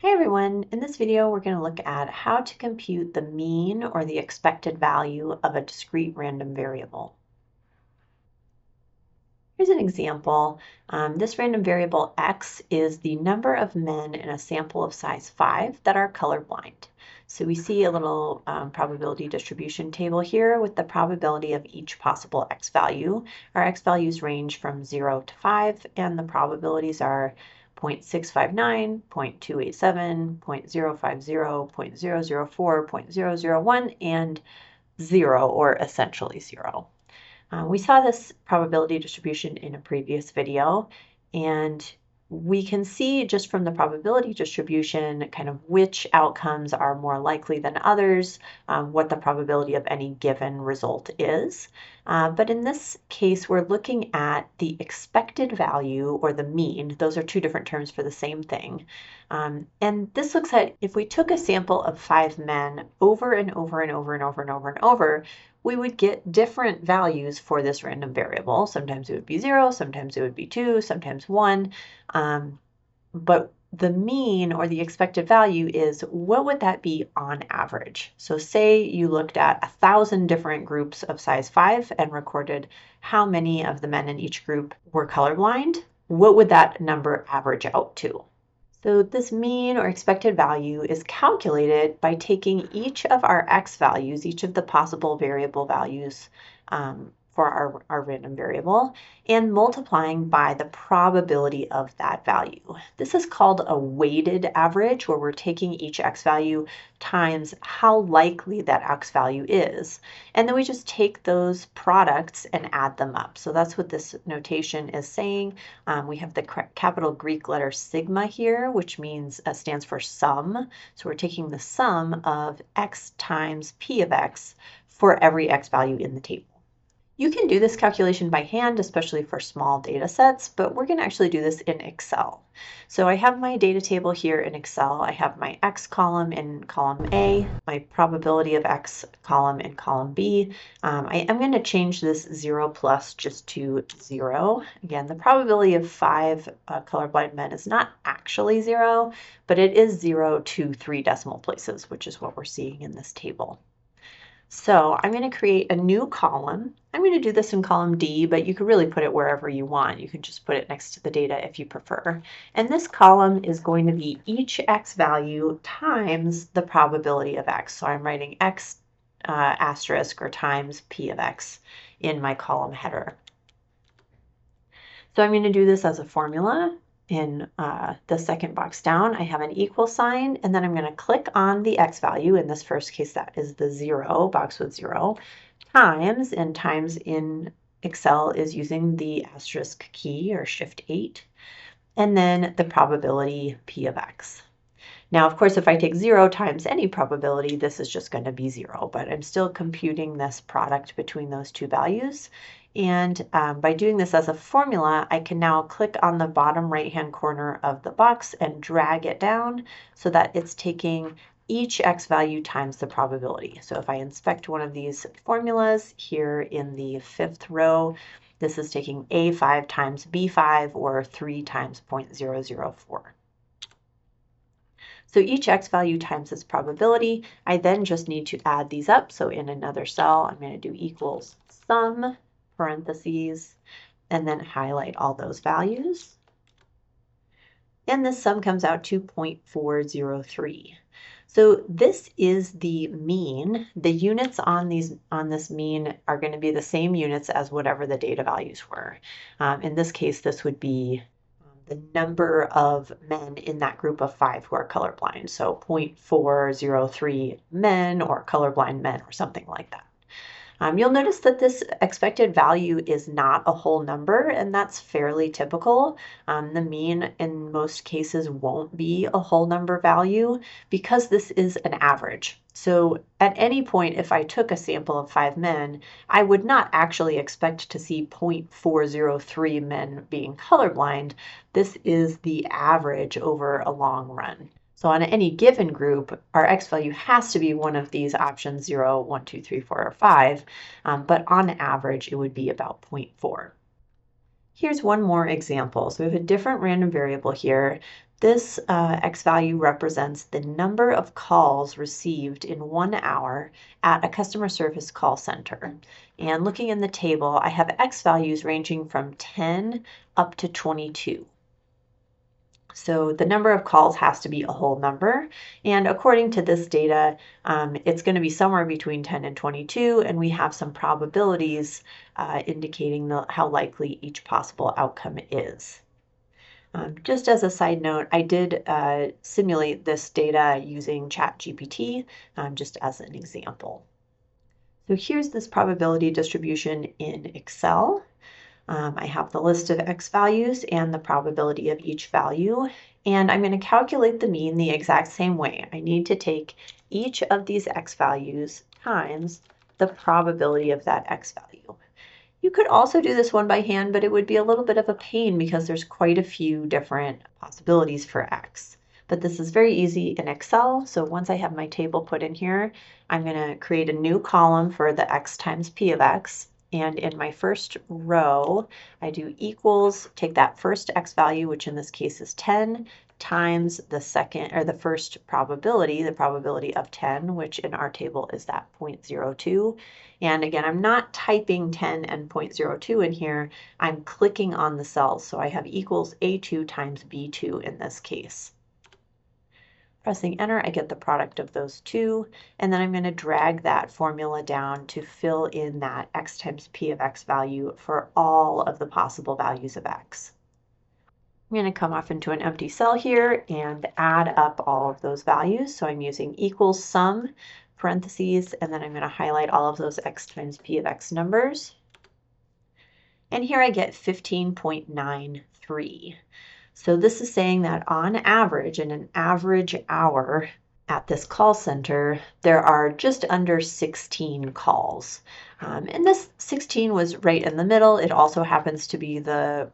Hey everyone, in this video we're going to look at how to compute the mean or the expected value of a discrete random variable. Here's an example. This random variable x is the number of men in a sample of size 5 that are colorblind. So we see a little probability distribution table here with the probability of each possible x value. Our x values range from 0 to 5, and the probabilities are 0.659, 0.287, 0.050, 0.004, 0.001, and 0, or essentially 0. We saw this probability distribution in a previous video, and we can see just from the probability distribution kind of which outcomes are more likely than others, what the probability of any given result is. But in this case, we're looking at the expected value or the mean. Those are two different terms for the same thing. And this looks at if we took a sample of 5 men over and over and over and over and over and over, we would get different values for this random variable. Sometimes it would be 0, sometimes it would be 2, sometimes 1. But the mean or the expected value is what would that be on average? So say you looked at 1,000 different groups of size 5 and recorded how many of the men in each group were colorblind. What would that number average out to? So this mean or expected value is calculated by taking each of our x values, each of the possible variable values for our random variable, and multiplying by the probability of that value. This is called a weighted average, where we're taking each x value times how likely that x value is. And then we just take those products and add them up. So that's what this notation is saying. We have the capital Greek letter sigma here, which means stands for sum. So we're taking the sum of x times p of x for every x value in the table. You can do this calculation by hand, especially for small data sets, but we're going to actually do this in Excel. So I have my data table here in Excel. I have my X column in column A, my probability of X column in column B. I am going to change this 0 plus just to 0. Again, the probability of 5 colorblind men is not actually 0, but it is 0 to 3 decimal places, which is what we're seeing in this table. So I'm going to create a new column. I'm going to do this in column D, but you could really put it wherever you want. You can just put it next to the data if you prefer. And this column is going to be each x value times the probability of x. So I'm writing x asterisk or times p of x in my column header. So I'm going to do this as a formula. In the second box down, I have an equal sign, and then I'm going to click on the x value. In this first case, that is the 0, box with 0, times, and times in Excel is using the asterisk key or shift 8, and then the probability p of x. Now, of course, if I take 0 times any probability, this is just going to be 0, but I'm still computing this product between those two values. And by doing this as a formula, I can now click on the bottom right-hand corner of the box and drag it down so that it's taking each x value times the probability. So if I inspect one of these formulas here in the 5th row, this is taking A5 times B5, or 3 times 0.004. So each x value times its probability. I then just need to add these up. So in another cell, I'm going to do equals sum, parentheses, and then highlight all those values. And this sum comes out to 0.403. So this is the mean. The units on this mean are going to be the same units as whatever the data values were. In this case, this would be the number of men in that group of 5 who are colorblind. So 0.403 men, or colorblind men, or something like that. You'll notice that this expected value is not a whole number, and that's fairly typical. The mean in most cases won't be a whole number value because this is an average. So at any point, if I took a sample of 5 men, I would not actually expect to see 0.403 men being colorblind. This is the average over a long run. So on any given group, our x value has to be one of these options, 0, 1, 2, 3, 4, or 5, but on average, it would be about 0.4. Here's one more example. So we have a different random variable here. This X value represents the number of calls received in 1 hour at a customer service call center. And looking in the table, I have X values ranging from 10 up to 22. So the number of calls has to be a whole number. And according to this data, it's going to be somewhere between 10 and 22, and we have some probabilities indicating how likely each possible outcome is. Just as a side note, I did simulate this data using ChatGPT, just as an example. So here's this probability distribution in Excel. I have the list of X values and the probability of each value, and I'm going to calculate the mean the exact same way. I need to take each of these X values times the probability of that X value. You could also do this one by hand, but it would be a little bit of a pain because there's quite a few different possibilities for X. But this is very easy in Excel. So once I have my table put in here, I'm going to create a new column for the X times P of X. And in my first row, I do equals, take that first X value, which in this case is 10, times the second or the first probability, the probability of 10, which in our table is that 0.02. And again, I'm not typing 10 and 0.02 in here. I'm clicking on the cells. So I have equals A2 times B2 in this case. Pressing enter, I get the product of those two, and then I'm going to drag that formula down to fill in that X times P of X value for all of the possible values of X. I'm going to come off into an empty cell here and add up all of those values. So I'm using equals sum, parentheses, and then I'm going to highlight all of those X times P of X numbers. And here I get 15.93. So this is saying that on average, in an average hour at this call center, there are just under 16 calls. And this 16 was right in the middle. It also happens to be the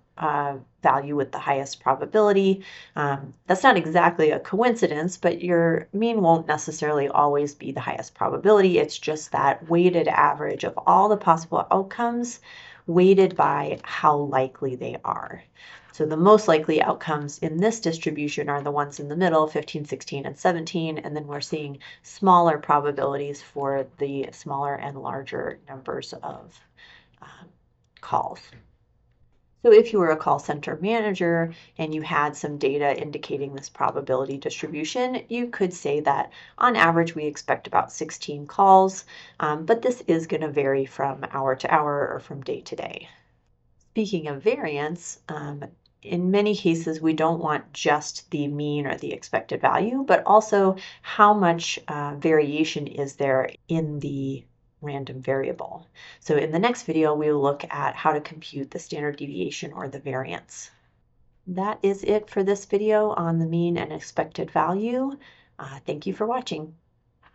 value with the highest probability. That's not exactly a coincidence, but your mean won't necessarily always be the highest probability. It's just that weighted average of all the possible outcomes weighted by how likely they are. So the most likely outcomes in this distribution are the ones in the middle, 15, 16, and 17, and then we're seeing smaller probabilities for the smaller and larger numbers of calls. So if you were a call center manager and you had some data indicating this probability distribution, you could say that on average we expect about 16 calls, but this is going to vary from hour to hour or from day to day. Speaking of variance, in many cases, we don't want just the mean or the expected value, but also how much variation is there in the random variable. So in the next video, we will look at how to compute the standard deviation or the variance. That is it for this video on the mean and expected value. Thank you for watching.